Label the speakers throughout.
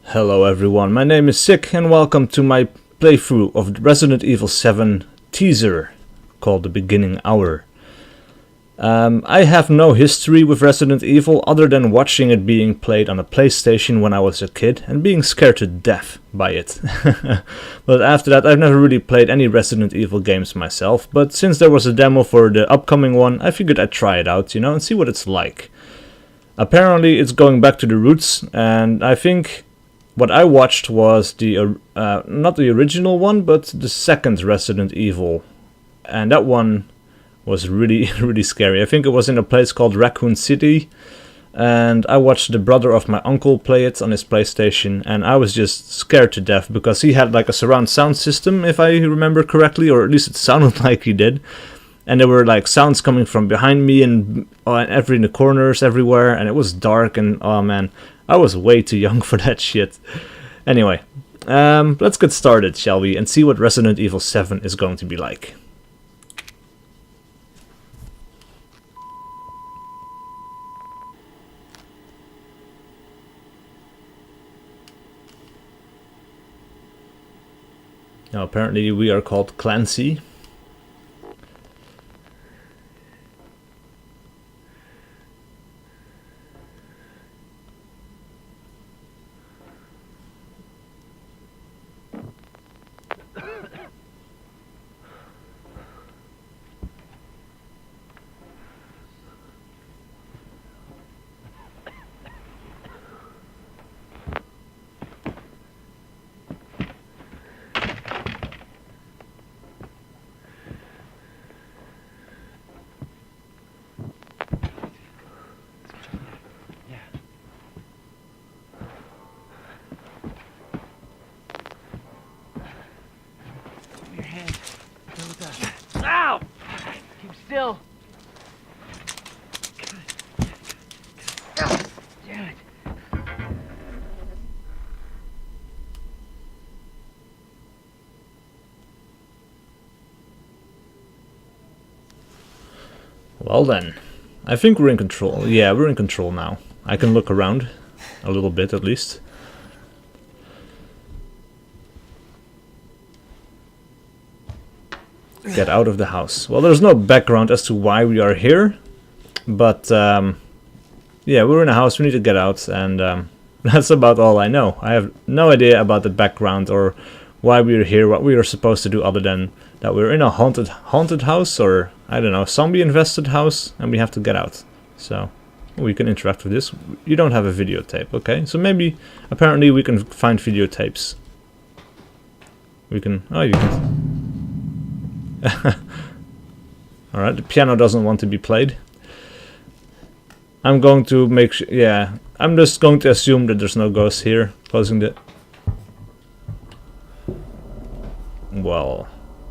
Speaker 1: Hello everyone, my name is SiC and welcome to my playthrough of Resident Evil 7 teaser called The Beginning Hour. I have no history with Resident Evil other than watching it being played on a PlayStation when I was a kid and being scared to death by it. But after that I've never really played any Resident Evil games myself, but since there was a demo for the upcoming one I figured I'd try it out, and see what it's like. Apparently it's going back to the roots, and I think what I watched was the not the original one, but the second Resident Evil, and that one was really really scary. I think it was in a place called Raccoon City, and I watched the brother of my uncle play it on his PlayStation, and I was just scared to death because he had like a surround sound system, if I remember correctly, or at least it sounded like he did. And there were like sounds coming from behind me and in the corners everywhere, and it was dark, and oh man, I was way too young for that shit. Anyway, let's get started, shall we, and see what Resident Evil 7 is going to be like. Now apparently we are called Clancy.
Speaker 2: Ow! Keep still. God damn it.
Speaker 1: Well then, I think we're in control. Yeah, we're in control now. I can look around a little bit at least. Get out of the house. Well, there's no background as to why we are here, but yeah, we're in a house, we need to get out, and that's about all I know. I have no idea about the background or why we're here, what we are supposed to do, other than that we're in a haunted house, or I don't know, zombie infested house, and we have to get out. So we can interact with this. You don't have a videotape, okay? So maybe, apparently we can find videotapes. We can, oh, you can. Alright, the piano doesn't want to be played. I'm going to make sure, yeah, I'm just going to assume that there's no ghosts here. Closing the... Well,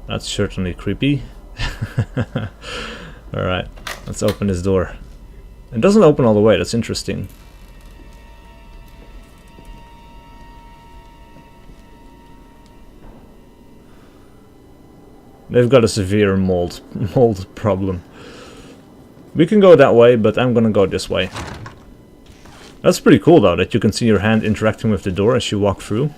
Speaker 1: that's certainly creepy. Alright, let's open this door. It doesn't open all the way, that's interesting. They've got a severe mold problem. We can go that way, but I'm gonna go this way. That's pretty cool though, that you can see your hand interacting with the door as you walk through.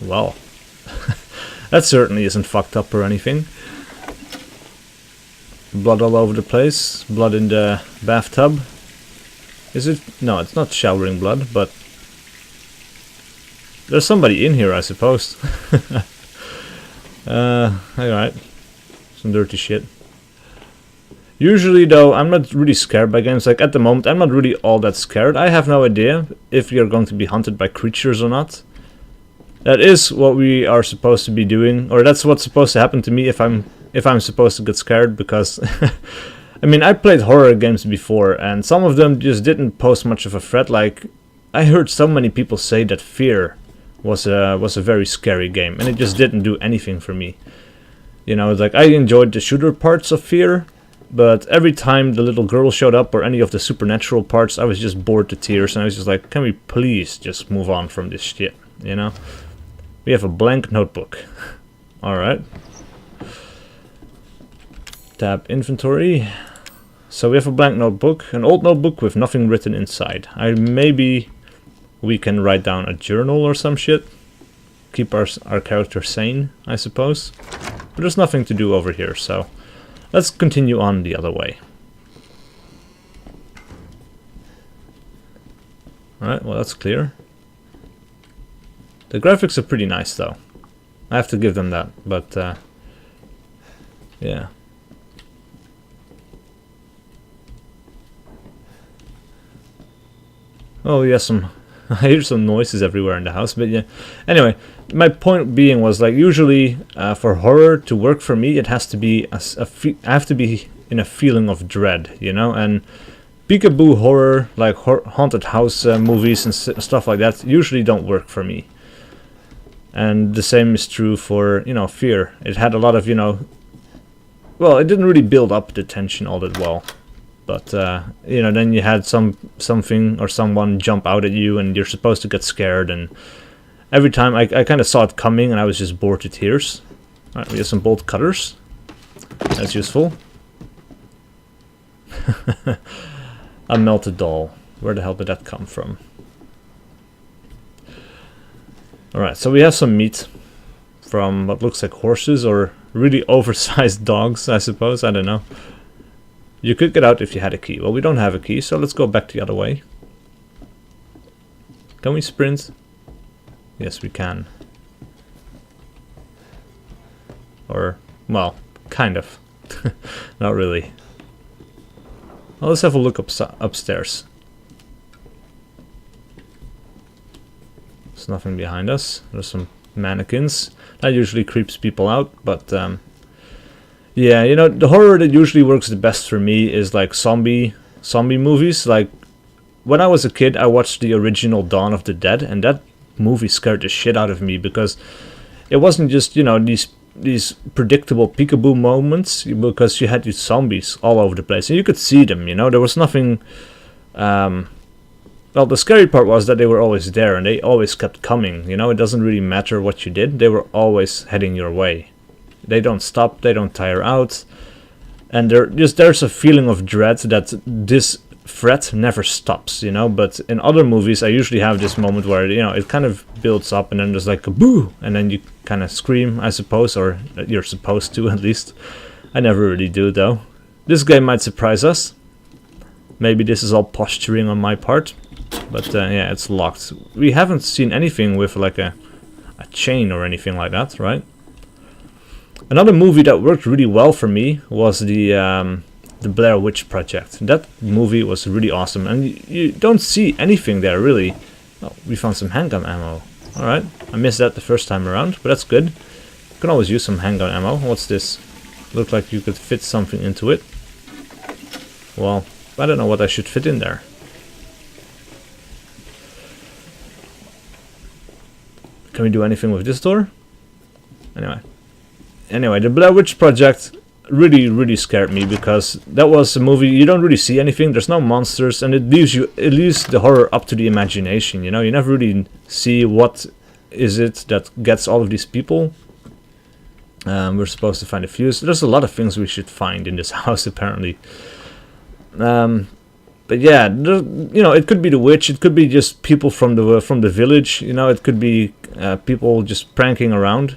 Speaker 1: Well, that certainly isn't fucked up or anything. Blood all over the place, blood in the bathtub. Is it? No, it's not showering blood, but there's somebody in here, I suppose. Alright. Some dirty shit. Usually, though, I'm not really scared by games. Like, at the moment, I'm not really all that scared. I have no idea if you're going to be hunted by creatures or not. That is what we are supposed to be doing, or that's what's supposed to happen to me if I'm supposed to get scared, because... I mean, I played horror games before, and some of them just didn't pose much of a threat. Like, I heard so many people say that Fear was a very scary game, and it just didn't do anything for me. Like, I enjoyed the shooter parts of Fear, but every time the little girl showed up, or any of the supernatural parts, I was just bored to tears, and I was just like, can we please just move on from this shit, We have a blank notebook. Alright. Tab inventory. So we have a blank notebook, an old notebook with nothing written inside. Maybe we can write down a journal or some shit. Keep our character sane, I suppose. But there's nothing to do over here, so let's continue on the other way. Alright, well that's clear. The graphics are pretty nice though. I have to give them that, but yeah. Oh yeah, I hear some noises everywhere in the house, but yeah. Anyway, my point being was like usually for horror to work for me, it has to be I have to be in a feeling of dread, you know, and peekaboo horror, like haunted house movies and stuff like that, usually don't work for me. And the same is true for, you know, fear. It had a lot of, you know, well, it didn't really build up the tension all that well. But, you know, then you had something or someone jump out at you and you're supposed to get scared. And every time I kind of saw it coming and I was just bored to tears. Alright, we have some bolt cutters. That's useful. A melted doll. Where the hell did that come from? Alright, so we have some meat from what looks like horses or really oversized dogs, I suppose. I don't know. You could get out if you had a key. Well, we don't have a key, so let's go back the other way. Can we sprint? Yes, we can. Or, well, kind of. Not really. Well, let's have a look upstairs. There's nothing behind us. There's some mannequins. That usually creeps people out, but yeah, you know, the horror that usually works the best for me is like zombie movies. Like when I was a kid, I watched the original Dawn of the Dead, and that movie scared the shit out of me because it wasn't just, you know, these predictable peekaboo moments, because you had these zombies all over the place and you could see them, you know. There was nothing well, the scary part was that they were always there and they always kept coming, you know. It doesn't really matter what you did, they were always heading your way. They don't stop, they don't tire out, and there's a feeling of dread that this threat never stops, you know. But in other movies I usually have this moment where, you know, it kind of builds up and then there's like a boo and then you kind of scream, I suppose, or you're supposed to at least. I never really do though. This game might surprise us. Maybe this is all posturing on my part, but yeah, it's locked. We haven't seen anything with like a chain or anything like that, right? Another movie that worked really well for me was the Blair Witch Project. That movie was really awesome, and you don't see anything there really. Oh, we found some handgun ammo. All right, I missed that the first time around, but that's good. You can always use some handgun ammo. What's this? Looked like you could fit something into it. Well, I don't know what I should fit in there. Can we do anything with this door? Anyway, the Blair Witch Project really scared me because that was a movie you don't really see anything. There's no monsters, and it leaves the horror up to the imagination. You know, you never really see what is it that gets all of these people. We're supposed to find a fuse. There's a lot of things we should find in this house apparently. But yeah, you know, it could be the witch. It could be just people from the village. You know, it could be people just pranking around,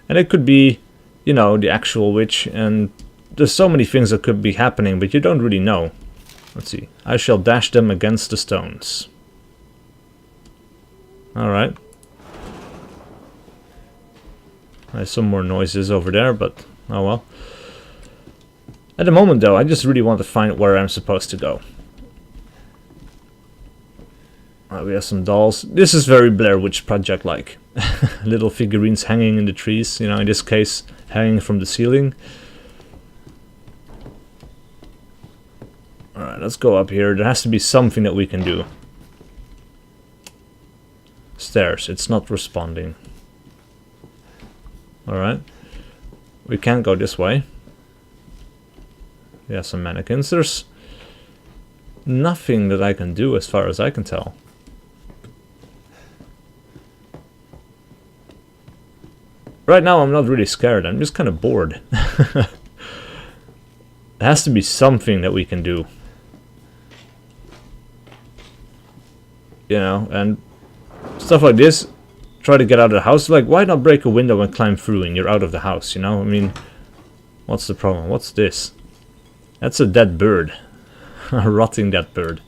Speaker 1: and it could be, you know, the actual witch. And there's so many things that could be happening, but you don't really know. Let's see. I shall dash them against the stones. All right. There's some more noises over there, but oh well. At the moment, though, I just really want to find where I'm supposed to go. We have some dolls. This is very Blair Witch Project-like. Little figurines hanging in the trees, you know, in this case, hanging from the ceiling. Alright, let's go up here. There has to be something that we can do. Stairs, it's not responding. Alright. We can't go this way. Yeah, some mannequins. There's nothing that I can do as far as I can tell. Right now I'm not really scared, I'm just kind of bored. There has to be something that we can do. You know, and stuff like this. Try to get out of the house. Like, why not break a window and climb through and you're out of the house, you know? I mean, what's the problem? What's this? That's a dead bird. A rotting dead bird.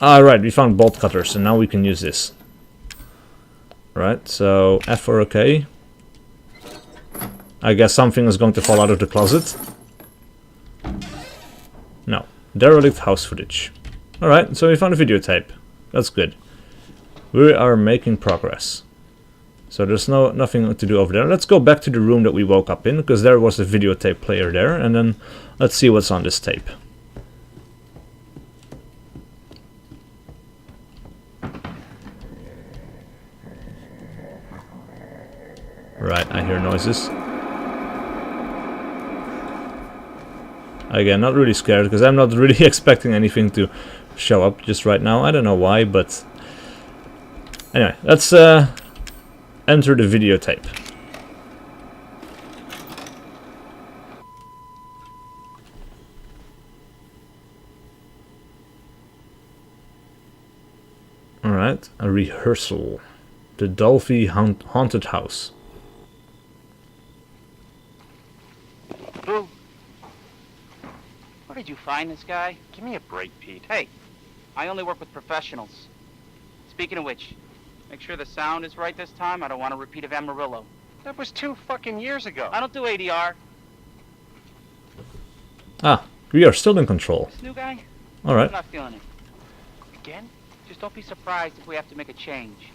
Speaker 1: Alright, we found bolt cutters, and now we can use this. Right, so F for OK. I guess something is going to fall out of the closet. No. Derelict house footage. Alright, so we found a videotape. That's good. We are making progress. So there's nothing to do over there. Let's go back to the room that we woke up in, because there was a videotape player there, and then let's see what's on this tape. Right, I hear noises. Again, not really scared, because I'm not really expecting anything to show up just right now. I don't know why, but... Anyway, let's enter the videotape. Alright, a rehearsal. The Dolphy Haunted House.
Speaker 2: Boo. Where did you find this guy?
Speaker 3: Give me a break, Pete.
Speaker 2: Hey, I only work with professionals. Speaking of which, make sure the sound is right this time. I don't want a repeat of Amarillo.
Speaker 3: That was 2 fucking years ago.
Speaker 2: I don't do ADR.
Speaker 1: Ah, we are still in control.
Speaker 2: This new guy?
Speaker 1: Alright.
Speaker 2: I'm not feeling it. Again? Just don't be surprised if we have to make a change.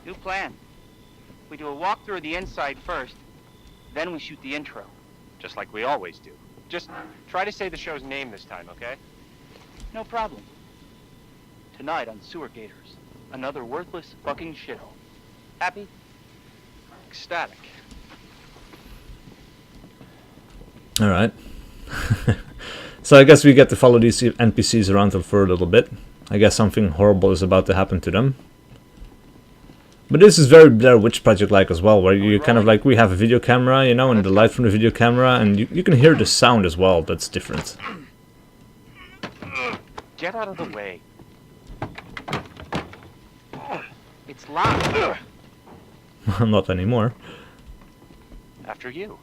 Speaker 2: New plan. We do a walkthrough of the inside first, then we shoot the intro.
Speaker 3: Just like we always do. Just try to say the show's name this time, okay?
Speaker 2: No problem. Tonight on Sewer Gators, another worthless fucking shithole. Happy?
Speaker 3: Ecstatic.
Speaker 1: Alright. So I guess we get to follow these NPCs around for a little bit. I guess something horrible is about to happen to them. But this is very Blair Witch Project-like as well, where you kind of like, we have a video camera, you know, and the light from the video camera, and you can hear the sound as well. That's different.
Speaker 3: Get out of the way.
Speaker 2: It's locked.
Speaker 1: Not anymore.
Speaker 3: After you.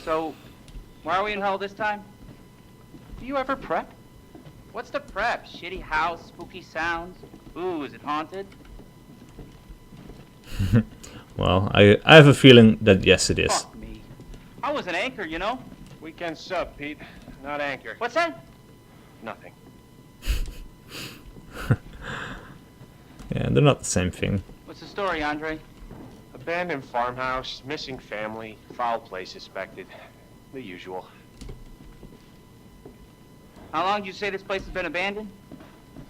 Speaker 2: So, why are we in hell this time?
Speaker 3: Do you ever prep?
Speaker 2: What's the prep? Shitty house, spooky sounds? Ooh, is it haunted?
Speaker 1: Well, I have a feeling that yes, it is.
Speaker 2: Fuck me. I was an anchor, you know?
Speaker 3: Weekend sub, Pete. Not anchor.
Speaker 2: What's that?
Speaker 3: Nothing.
Speaker 1: Yeah, they're not the same thing.
Speaker 2: What's the story, Andre?
Speaker 3: Abandoned farmhouse, missing family, foul play suspected. The usual.
Speaker 2: How long did you say this place has been abandoned?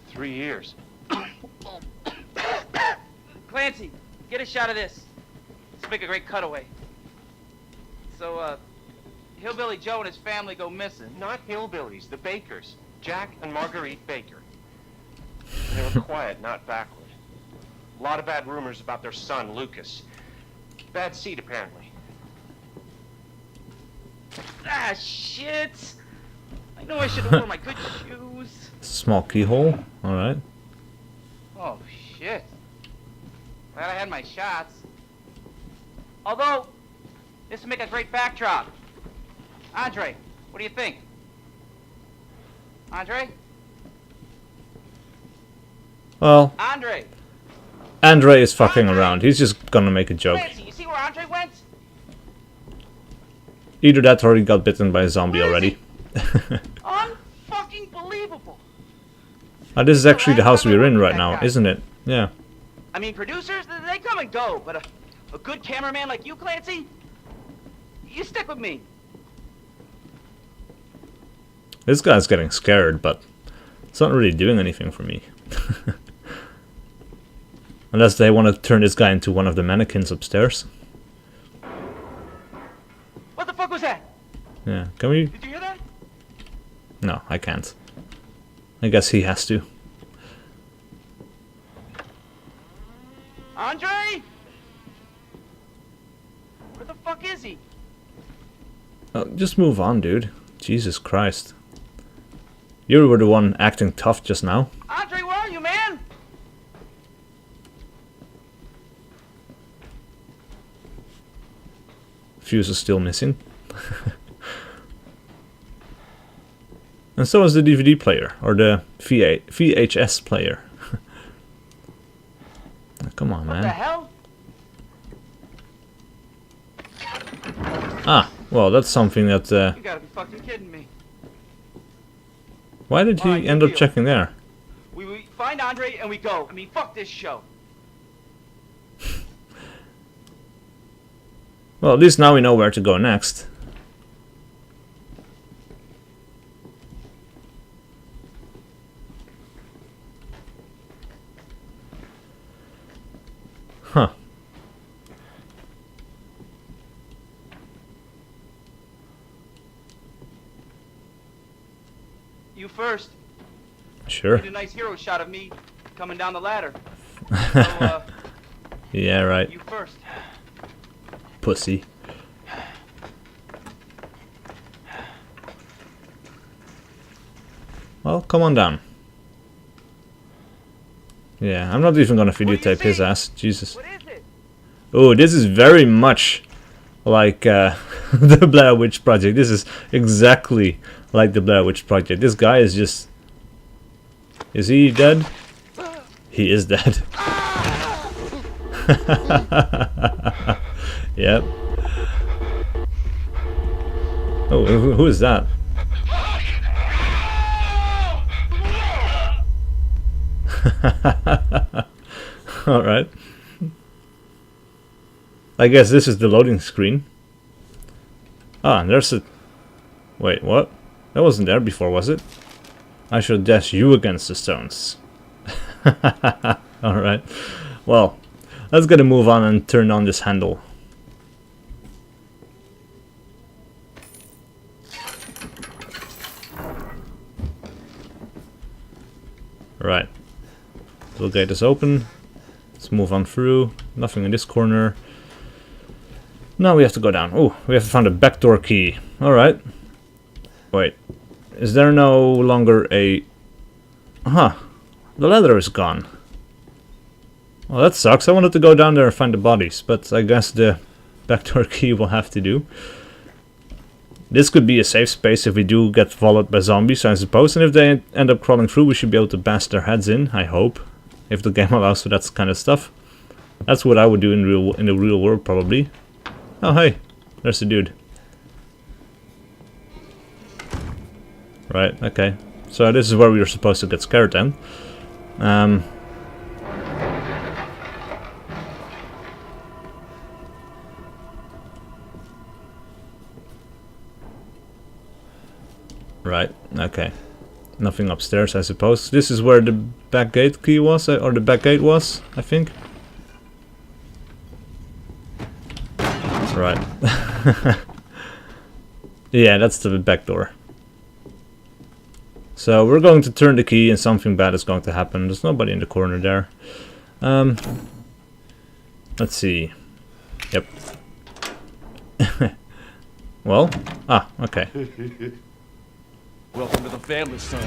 Speaker 3: 3 years.
Speaker 2: Clancy, get a shot of this. Let's make a great cutaway. So, Hillbilly Joe and his family go missing.
Speaker 3: Not hillbillies, the Bakers. Jack and Marguerite Baker. They were quiet, not backward. A lot of bad rumors about their son, Lucas. Bad seed, apparently.
Speaker 2: Ah, shit! I know I should have worn my good shoes.
Speaker 1: Small keyhole. Alright.
Speaker 2: Oh, shit. Glad I had my shots. Although, this would make a great backdrop. Andre, what do you think? Andre?
Speaker 1: Well,
Speaker 2: Andre!
Speaker 1: Andre is fucking around. He's just gonna make a joke.
Speaker 2: Clancy, you see where Andre went?
Speaker 1: Either that or he got bitten by a zombie
Speaker 2: Where is
Speaker 1: already.
Speaker 2: Unfucking believable!
Speaker 1: This is actually the house we're in right now, isn't it? Yeah.
Speaker 2: I mean, producers, they come and go, but a good cameraman like you, Clancy, you stick with me.
Speaker 1: This guy's getting scared, but it's not really doing anything for me. Unless they want to turn this guy into one of the mannequins upstairs.
Speaker 2: What the fuck was that?
Speaker 1: Yeah, can we?
Speaker 2: Did you hear that?
Speaker 1: No, I can't. I guess he has to.
Speaker 2: fuck is he?
Speaker 1: Oh, just move on, dude. Jesus Christ. You were the one acting tough just now.
Speaker 2: Andre, where are you, man?
Speaker 1: Fuse is still missing. And so is the DVD player, or the VHS player. Come on,
Speaker 2: What the
Speaker 1: man.
Speaker 2: hell?
Speaker 1: Ah, well, that's something that...
Speaker 2: You gotta be fucking kidding me.
Speaker 1: Why did he
Speaker 2: Alright,
Speaker 1: end
Speaker 2: good
Speaker 1: up
Speaker 2: deal.
Speaker 1: checking there?
Speaker 2: We find Andre and we go. I mean, fuck this show.
Speaker 1: Well, at least now we know where to go next. Huh.
Speaker 2: You first.
Speaker 1: Sure.
Speaker 2: Need a nice hero shot of me coming down the ladder. So,
Speaker 1: Yeah, right.
Speaker 2: you first.
Speaker 1: Pussy. Well, come on down. Yeah, I'm not even gonna videotape his ass. Jesus.
Speaker 2: What is it?
Speaker 1: Oh, this is very much like the Blair Witch Project. This is exactly like the Blair Witch Project. This guy is just... Is he dead? He is dead. Yep. Oh, who is that? Alright. I guess this is the loading screen. Ah, there's a... Wait, what? That wasn't there before, was it? I shall dash you against the stones. Alright. Well, let's get a move on and turn on this handle. Right. Little gate is open. Let's move on through. Nothing in this corner. Now we have to go down. Oh, we have to find a backdoor key. Alright. Wait. Is there no longer a... Huh. The ladder is gone. Well, that sucks. I wanted to go down there and find the bodies, but I guess the backdoor key will have to do. This could be a safe space if we do get followed by zombies, I suppose. And if they end up crawling through, we should be able to bash their heads in, I hope. If the game allows for that kind of stuff. That's what I would do in the real world, probably. Oh, hey. There's the dude. Right, okay. So this is where we were supposed to get scared then. Right, okay. Nothing upstairs, I suppose. This is where the back gate key was, or the back gate was, I think. Right. Yeah, that's the back door. So we're going to turn the key and something bad is going to happen. There's nobody in the corner there. Let's see. Yep. Well, okay.
Speaker 4: Welcome to the family, son.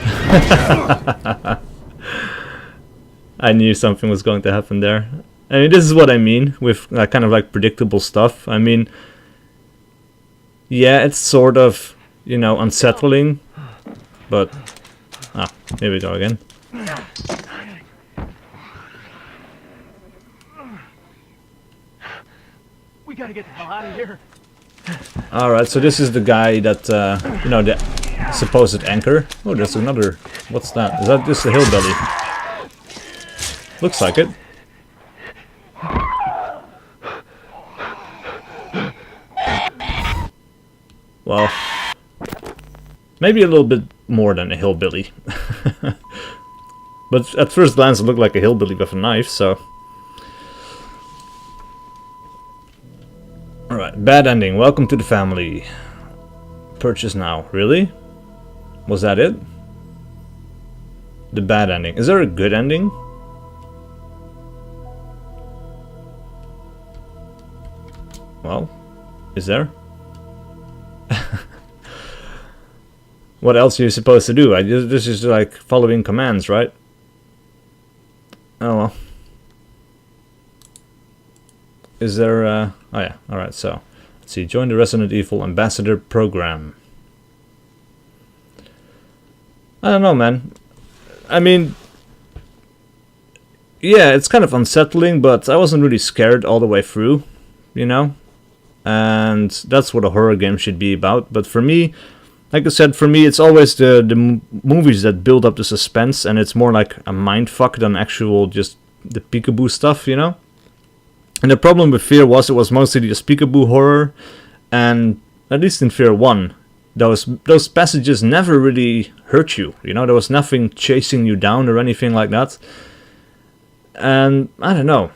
Speaker 1: I knew something was going to happen there. I mean, this is what I mean with kind of like predictable stuff. I mean, yeah, it's sort of, you know, unsettling, but here we go again.
Speaker 2: We gotta get the hell out of here.
Speaker 1: Alright, so this is the guy that, you know, the supposed anchor. Oh, there's another... What's that? Is that just a hillbilly? Looks like it. Well, maybe a little bit more than a hillbilly. But at first glance it looked like a hillbilly with a knife, so... Alright, bad ending. Welcome to the family. Purchase now. Really? Was that it? The bad ending. Is there a good ending? Well, Is there? What else are you supposed to do? This is like following commands, right? Oh well. Is there... oh yeah, alright, so... Let's see, join the Resident Evil Ambassador program. I don't know, man. I mean... Yeah, it's kind of unsettling, but I wasn't really scared all the way through, you know? And that's what a horror game should be about. But for me, like I said, for me it's always the movies that build up the suspense, and it's more like a mindfuck than actual just the peekaboo stuff, you know? And the problem with Fear was it was mostly just peekaboo horror, and at least in Fear 1, those passages never really hurt you, you know? There was nothing chasing you down or anything like that. And I don't know.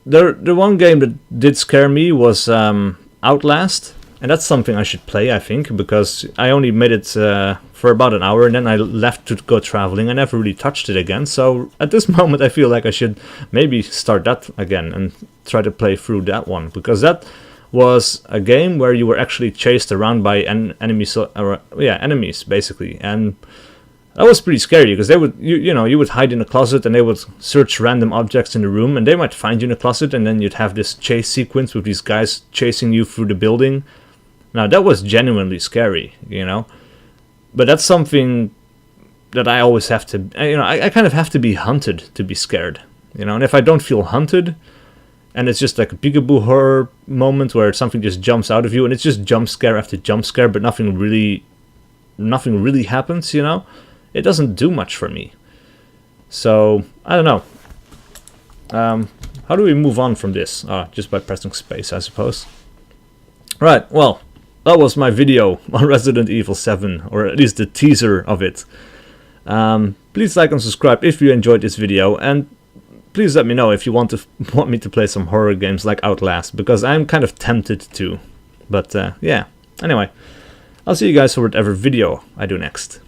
Speaker 1: The one game that did scare me was Outlast, and that's something I should play, I think, because I only made it for about an hour, and then I left to go traveling. I never really touched it again, so at this moment I feel like I should maybe start that again and try to play through that one, because that was a game where you were actually chased around by enemies basically, and that was pretty scary because they would, you would hide in a closet and they would search random objects in the room, and they might find you in a closet, and then you'd have this chase sequence with these guys chasing you through the building. Now that was genuinely scary, you know, but that's something that I always have to, I kind of have to be hunted to be scared, you know, and if I don't feel hunted, and it's just like a peekaboo horror moment where something just jumps out of you, and it's just jump scare after jump scare, but nothing really happens, you know. It doesn't do much for me. So, I don't know. How do we move on from this? Just by pressing space, I suppose. Right, well, that was my video on Resident Evil 7, or at least the teaser of it. Please like and subscribe if you enjoyed this video, and please let me know if you want me to play some horror games like Outlast, because I'm kind of tempted to. But yeah, anyway, I'll see you guys for whatever video I do next.